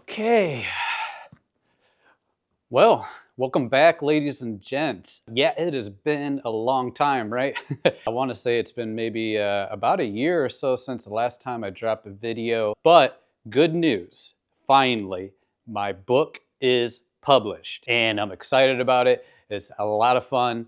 Okay. Well, welcome back, ladies and gents. Yeah, it has been a long time, right? I want to say it's been maybe about a year or so since the last time I dropped a video. But good news, finally, my book is published and I'm excited about it. It's a lot of fun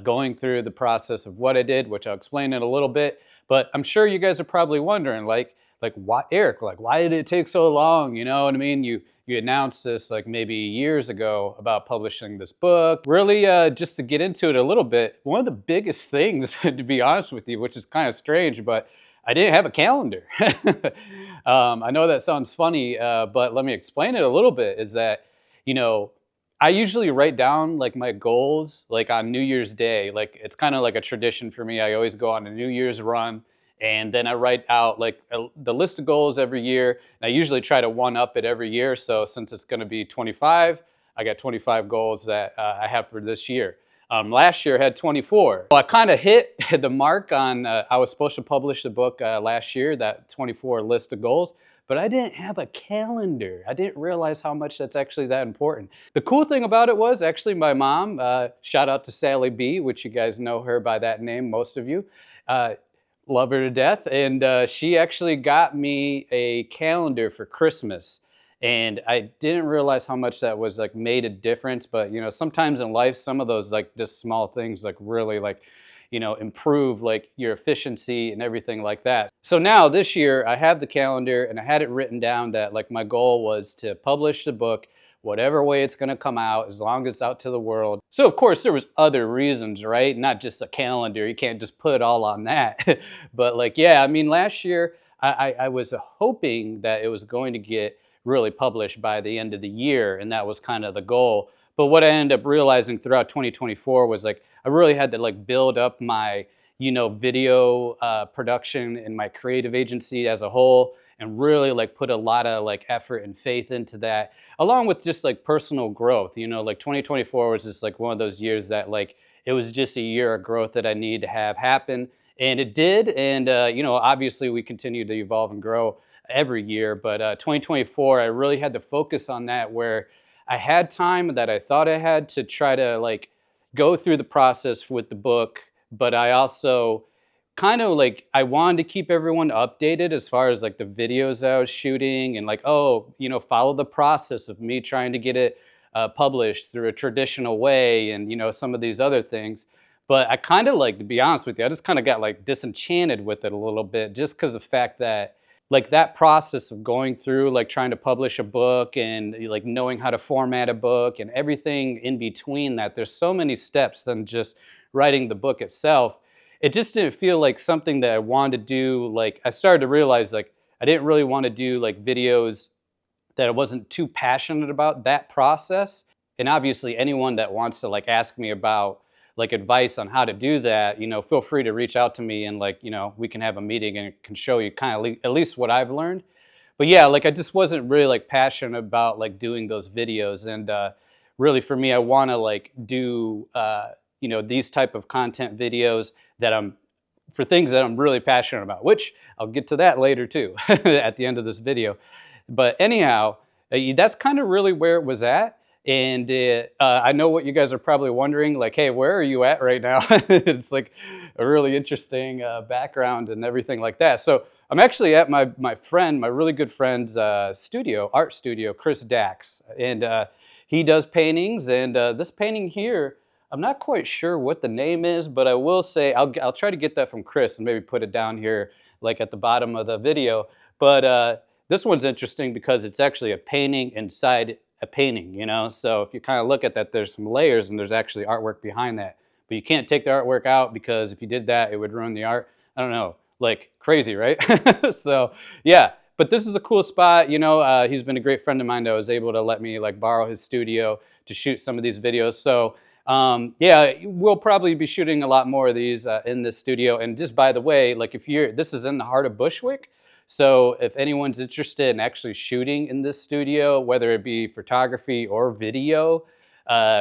going through the process of what I did, which I'll explain in a little bit. But I'm sure you guys are probably wondering, like why, Eric, like why did it take so long? You know what I mean? You announced this like maybe years ago about publishing this book. Really, just to get into it a little bit, one of the biggest things, to be honest with you, which is kind of strange, but I didn't have a calendar. I know that sounds funny, but let me explain it a little bit. Is that, you know, I usually write down like my goals like on New Year's Day. Like it's kind of like a tradition for me. I always go on a New Year's run and then I write out like the list of goals every year. And I usually try to one up it every year. So since it's going to be 25, I got 25 goals that I have for this year. Last year I had 24. Well, I kind of hit the mark on, I was supposed to publish the book last year, that 24 list of goals, but I didn't have a calendar. I didn't realize how much that's actually that important. The cool thing about it was actually my mom, shout out to Sally B, which you guys know her by that name, most of you. Love her to death. And she actually got me a calendar for Christmas. And I didn't realize how much that was like made a difference. But you know, sometimes in life, some of those like just small things like really like, improve like your efficiency and everything like that. So now this year I have the calendar and I had it written down that like my goal was to publish the book whatever way it's going to come out, as long as it's out to the world. So of course there was other reasons, right? Not just a calendar. You can't just put it all on that. But like, yeah, I mean, last year I was hoping that it was going to get really published by the end of the year, and that was kind of the goal. But what I ended up realizing throughout 2024 was like I really had to like build up my video production and my creative agency as a whole, and really like put a lot of like effort and faith into that, along with just like personal growth. Like 2024 was just like one of those years that like it was just a year of growth that I needed to have happen, and it did. And obviously we continue to evolve and grow every year, but 2024 I really had to focus on that, where I had time that I thought I had to try to like go through the process with the book, but I also kind of like I wanted to keep everyone updated as far as like the videos that I was shooting, and like, oh, follow the process of me trying to get it published through a traditional way, and some of these other things. But I kind of like, to be honest with you, I just kind of got like disenchanted with it a little bit, just because the fact that like that process of going through like trying to publish a book and like knowing how to format a book and everything in between that, there's so many steps than just writing the book itself. It just didn't feel like something that I wanted to do. Like I started to realize like I didn't really want to do like videos that I wasn't too passionate about that process. And obviously anyone that wants to like ask me about like advice on how to do that, feel free to reach out to me, and like, we can have a meeting and can show you kind of at least what I've learned. But yeah, like I just wasn't really like passionate about like doing those videos. And really for me, I want to like do, these type of content videos that for things that I'm really passionate about, which I'll get to that later too at the end of this video. But anyhow, that's kind of really where it was at. And I know what you guys are probably wondering, like, hey, where are you at right now? It's like a really interesting background and everything like that. So I'm actually at my really good friend's art studio, Chris Dax. And he does paintings. And this painting here, I'm not quite sure what the name is, but I will say, I'll try to get that from Chris and maybe put it down here, like at the bottom of the video. But this one's interesting because it's actually a painting inside a painting, So if you kind of look at that, there's some layers and there's actually artwork behind that. But you can't take the artwork out, because if you did that, it would ruin the art. I don't know, like crazy, right? So yeah, but this is a cool spot. He's been a great friend of mine that was able to let me like borrow his studio to shoot some of these videos. So yeah, we'll probably be shooting a lot more of these in this studio. And just by the way, like this is in the heart of Bushwick. So if anyone's interested in actually shooting in this studio, whether it be photography or video,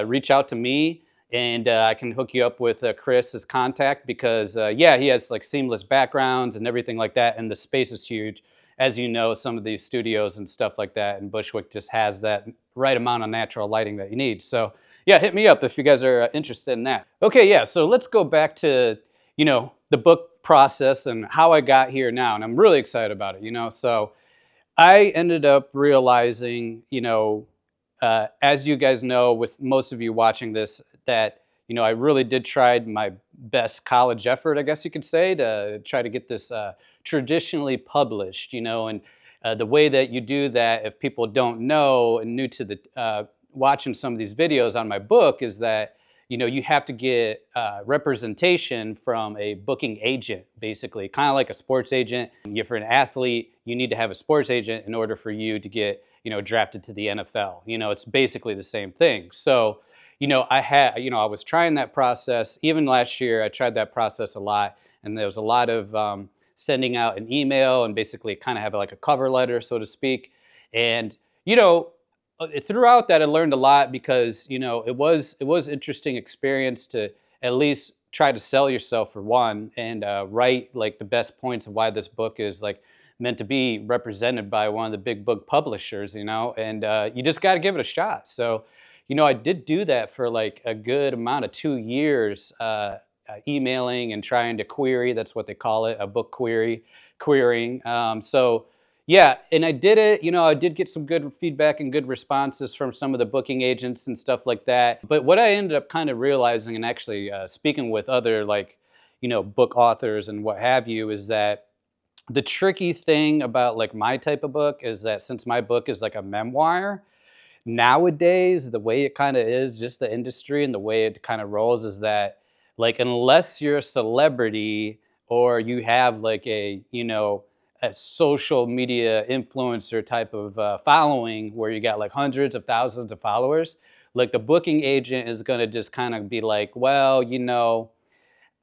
reach out to me, and I can hook you up with Chris's contact, because yeah, he has like seamless backgrounds and everything like that, and the space is huge. as you know, some of these studios and stuff like that, and Bushwick just has that right amount of natural lighting that you need. So yeah, hit me up if you guys are interested in that. Okay, yeah, so let's go back to, the book process and how I got here now. And I'm really excited about it. So I ended up realizing, as you guys know, with most of you watching this, that, I really did try my best college effort, I guess you could say, to try to get this traditionally published, and the way that you do that, if people don't know and new to the watching some of these videos on my book, is that you have to get representation from a booking agent, basically, kind of like a sports agent. If you're an athlete, you need to have a sports agent in order for you to get, drafted to the NFL. It's basically the same thing. So, I was trying that process. Even last year, I tried that process a lot. And there was a lot of sending out an email and basically kind of have like a cover letter, so to speak. And, throughout that, I learned a lot because it was interesting experience to at least try to sell yourself for one, and write like the best points of why this book is like meant to be represented by one of the big book publishers, and you just got to give it a shot. So, I did do that for like a good amount of 2 years, emailing and trying to query. That's what they call it, a book querying. So yeah, and I did it. I did get some good feedback and good responses from some of the booking agents and stuff like that. But what I ended up kind of realizing, and actually speaking with other like, book authors and what have you, is that the tricky thing about like my type of book is that since my book is like a memoir, nowadays the way it kind of is, just the industry and the way it kind of rolls, is that like unless you're a celebrity or you have like a social media influencer type of following where you got like hundreds of thousands of followers, like the booking agent is going to just kind of be like, well,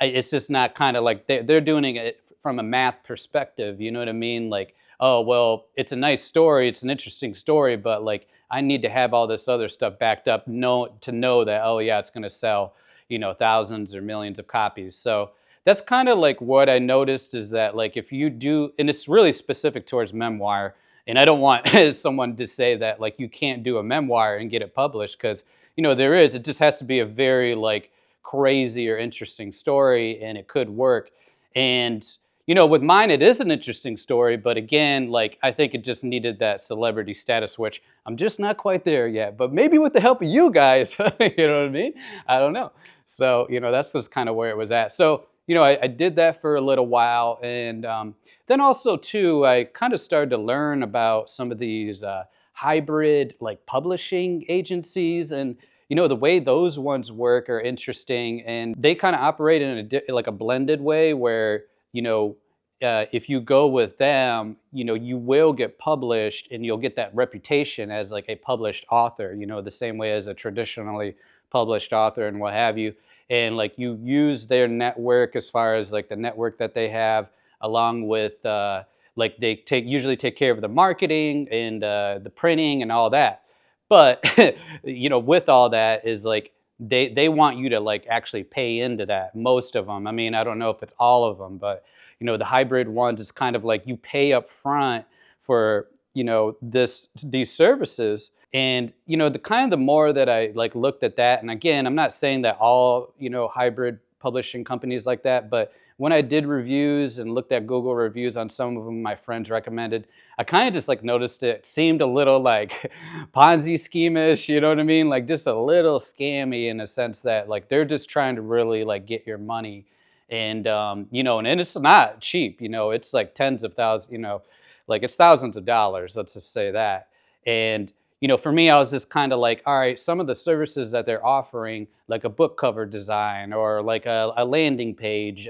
it's just not, kind of like they're doing it from a math perspective. You know what I mean? Like, oh, well, it's a nice story. It's an interesting story, but like, I need to have all this other stuff backed up to know that, oh yeah, it's going to sell, thousands or millions of copies. So that's kind of like what I noticed, is that like if you do, and it's really specific towards memoir, and I don't want someone to say that like you can't do a memoir and get it published, because it just has to be a very like crazy or interesting story and it could work. And with mine, it is an interesting story, but again, like I think it just needed that celebrity status, which I'm just not quite there yet. But maybe with the help of you guys, you know what I mean? I don't know. So that's just kind of where it was at. So I did that for a little while, and then also too, I kind of started to learn about some of these hybrid like publishing agencies, and the way those ones work are interesting, and they kind of operate in like a blended way where if you go with them, you will get published and you'll get that reputation as like a published author, the same way as a traditionally published author and what have you. And like you use their network as far as like the network that they have, along with like they usually take care of the marketing and the printing and all that. But with all that is like they want you to like actually pay into that. Most of them. I mean, I don't know if it's all of them, but the hybrid ones, it's kind of like you pay up front for these services. And the more that I like looked at that, and again, I'm not saying that all hybrid publishing companies like that, but when I did reviews and looked at Google reviews on some of them my friends recommended, I kind of just like noticed it seemed a little like Ponzi scheme-ish, you know what I mean? Like just a little scammy, in a sense that like they're just trying to really like get your money. And and it's not cheap, it's like tens of thousands, like it's thousands of dollars, let's just say that. And for me, I was just kind of like, all right, some of the services that they're offering, like a book cover design or like a landing page,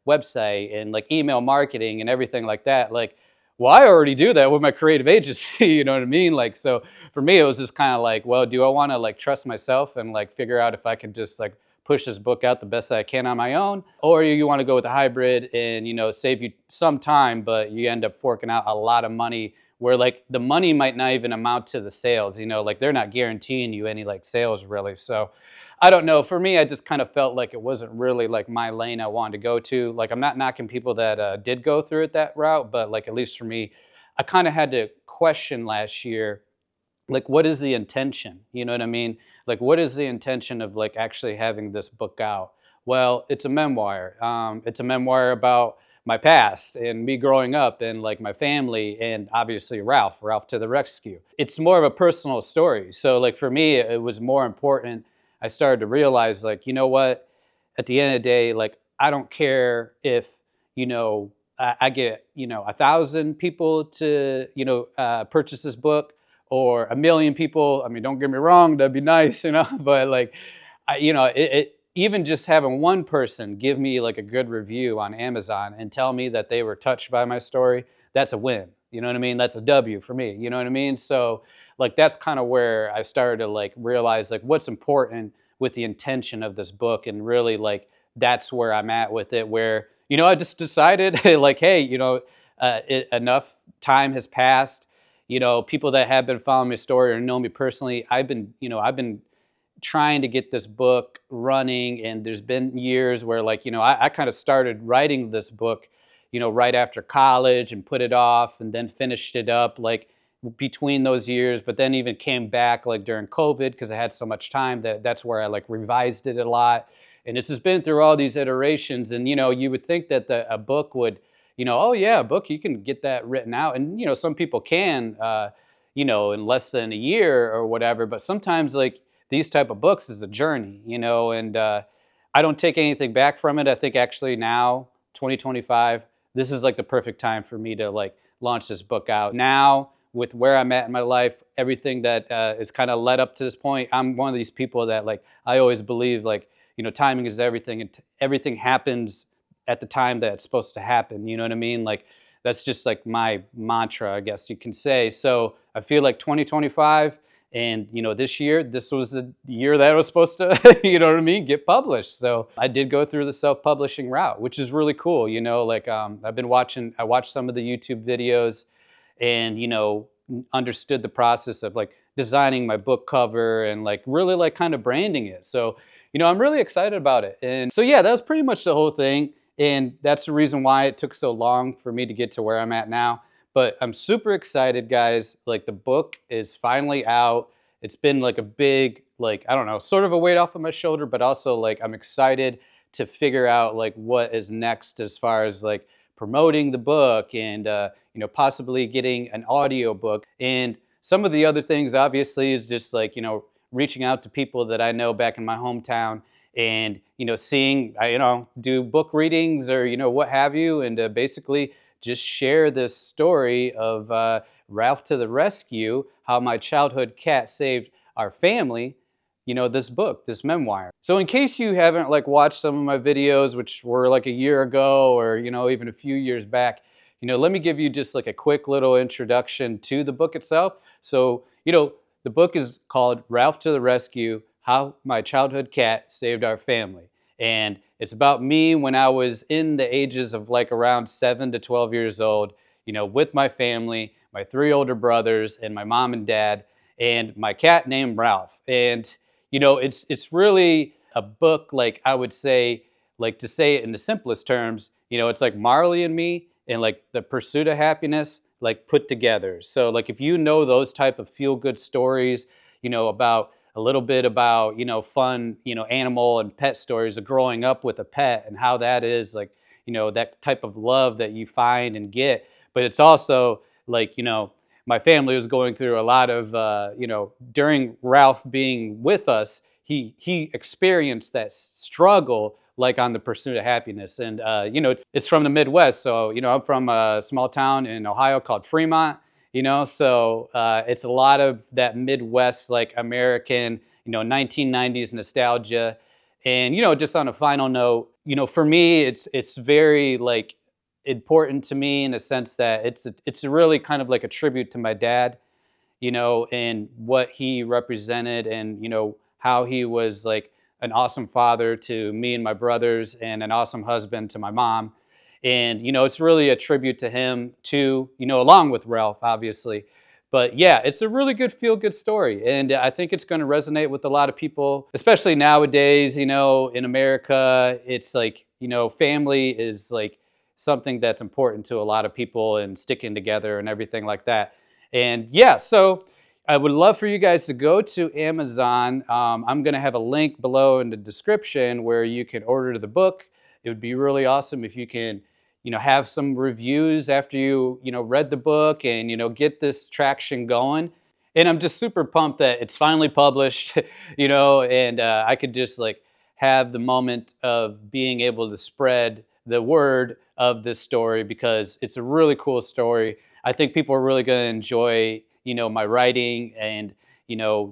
website, and like email marketing and everything like that. Like, well, I already do that with my creative agency, you know what I mean? Like, so for me, it was just kind of like, well, do I want to like trust myself and like figure out if I can just like push this book out the best I can on my own? Or you want to go with a hybrid and, save you some time, but you end up forking out a lot of money, where like the money might not even amount to the sales, like they're not guaranteeing you any like sales really. So I don't know. For me, I just kind of felt like it wasn't really like my lane I wanted to go to. Like I'm not knocking people that did go through it that route, but like at least for me, I kind of had to question last year, like, what is the intention? You know what I mean? Like, what is the intention of like actually having this book out? Well, it's a memoir. It's a memoir about my past and me growing up and like my family and obviously Ralph to the rescue. It's more of a personal story. So like for me, it was more important. I started to realize like, you know what? At the end of the day, like I don't care if, you know, I get, you know, 1,000 people to, you know, purchase this book or 1 million people. I mean, don't get me wrong, that'd be nice, you know, but like, you know, even just having one person give me like a good review on Amazon and tell me that they were touched by my story, that's a win. You know what I mean? That's a W for me. You know what I mean? So like that's kind of where I started to like realize like what's important with the intention of this book, and really like that's where I'm at with it. Where, you know, I just decided like, hey, you know, enough time has passed. You know, people that have been following my story or know me personally, I've been trying to get this book running, and there's been years where like, you know, I kind of started writing this book, you know, right after college and put it off and then finished it up like between those years, but then even came back like during COVID because I had so much time that's where I like revised it a lot. And this has been through all these iterations. And, you know, you would think that a book would, you know, oh yeah, a book, you can get that written out. And, you know, some people can, you know, in less than a year or whatever. But sometimes like these type of books is a journey, you know, and I don't take anything back from it. I think actually now, 2025, this is like the perfect time for me to like launch this book out. Now, with where I'm at in my life, everything that is kind of led up to this point, I'm one of these people that like, I always believe like, you know, timing is everything, and everything happens at the time that it's supposed to happen. You know what I mean? Like, that's just like my mantra, I guess you can say. So I feel like 2025 and, you know, this year, this was the year that I was supposed to, you know what I mean, get published. So I did go through the self-publishing route, which is really cool. You know, like I watched some of the YouTube videos and, you know, understood the process of like designing my book cover and like really like kind of branding it. So, you know, I'm really excited about it. And so, yeah, that was pretty much the whole thing. And that's the reason why it took so long for me to get to where I'm at now. But I'm super excited, guys. Like the book is finally out. It's been like a big, like, I don't know, sort of a weight off of my shoulder, but also like I'm excited to figure out like what is next as far as like promoting the book and, you know, possibly getting an audio book. And some of the other things obviously is just like, you know, reaching out to people that I know back in my hometown and, you know, seeing, you know, do book readings or, you know, what have you. And basically just share this story of Ralph to the rescue, how my childhood cat saved our family, you know, this book, this memoir. So in case you haven't like watched some of my videos, which were like a year ago or, you know, even a few years back, you know, let me give you just like a quick little introduction to the book itself. So, you know, the book is called Ralph to the Rescue, How My Childhood Cat Saved Our Family. And it's about me when I was in the ages of like around 7 to 12 years old, you know, with my family, my 3 older brothers and my mom and dad and my cat named Ralph. And, you know, it's really a book, like I would say, like to say it in the simplest terms, you know, it's like Marley and me and like the pursuit of happiness, like put together. So like if you know those type of feel good stories, you know, about a little bit about, you know, fun, you know, animal and pet stories of growing up with a pet and how that is like, you know, that type of love that you find and get. But it's also like, you know, my family was going through a lot of, you know, during Ralph being with us, he experienced that struggle like on the pursuit of happiness. And, you know, it's from the Midwest. So, you know, I'm from a small town in Ohio called Fremont, you know, so it's a lot of that Midwest, like American, you know, 1990s nostalgia. And, you know, just on a final note, you know, for me, it's very like important to me in the sense that it's really kind of like a tribute to my dad, you know, and what he represented and, you know, how he was like an awesome father to me and my brothers and an awesome husband to my mom. And, you know, it's really a tribute to him too, you know, along with Ralph, obviously. But yeah, it's a really good feel good story. And I think it's going to resonate with a lot of people, especially nowadays, you know, in America. It's like, you know, family is like something that's important to a lot of people and sticking together and everything like that. And yeah, so I would love for you guys to go to Amazon. I'm going to have a link below in the description where you can order the book. It would be really awesome if you can, have some reviews after you read the book and, get this traction going. And I'm just super pumped that it's finally published, and I could just like have the moment of being able to spread the word of this story because it's a really cool story. I think people are really going to enjoy, my writing and,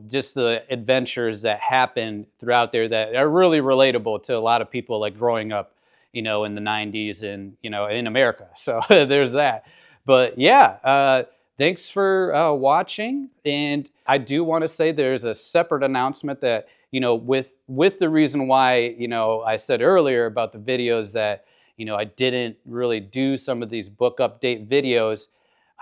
just the adventures that happen throughout there that are really relatable to a lot of people like growing up, in the 90s and, in America. So there's that. But yeah, thanks for watching. And I do want to say there's a separate announcement that, with the reason why, I said earlier about the videos that, I didn't really do some of these book update videos.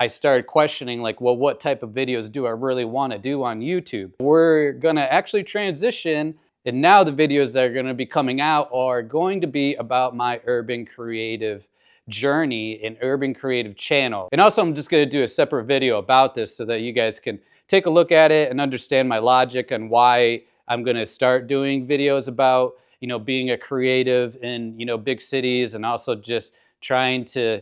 I started questioning like, well, what type of videos do I really want to do on YouTube? We're going to actually transition. And now the videos that are going to be coming out are going to be about my urban creative journey and urban creative channel. And also I'm just going to do a separate video about this so that you guys can take a look at it and understand my logic and why I'm going to start doing videos about, being a creative in, big cities and also just trying to,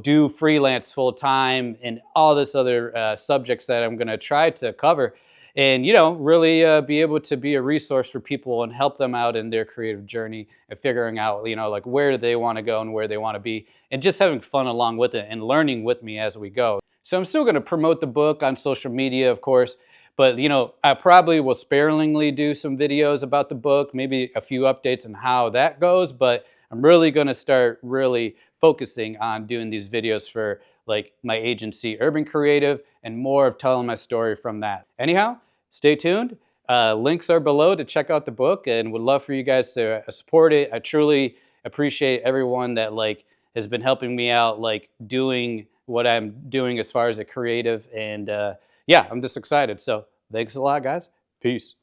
do freelance full time and all this other subjects that I'm going to try to cover and, really be able to be a resource for people and help them out in their creative journey and figuring out, like where do they want to go and where they want to be and just having fun along with it and learning with me as we go. So I'm still going to promote the book on social media, of course, but, I probably will sparingly do some videos about the book, maybe a few updates on how that goes, but I'm really going to start really focusing on doing these videos for like my agency, Urban Creative, and more of telling my story from that. Anyhow, stay tuned. Links are below to check out the book and would love for you guys to support it. I truly appreciate everyone that like has been helping me out, like doing what I'm doing as far as a creative. And yeah, I'm just excited. So thanks a lot, guys. Peace.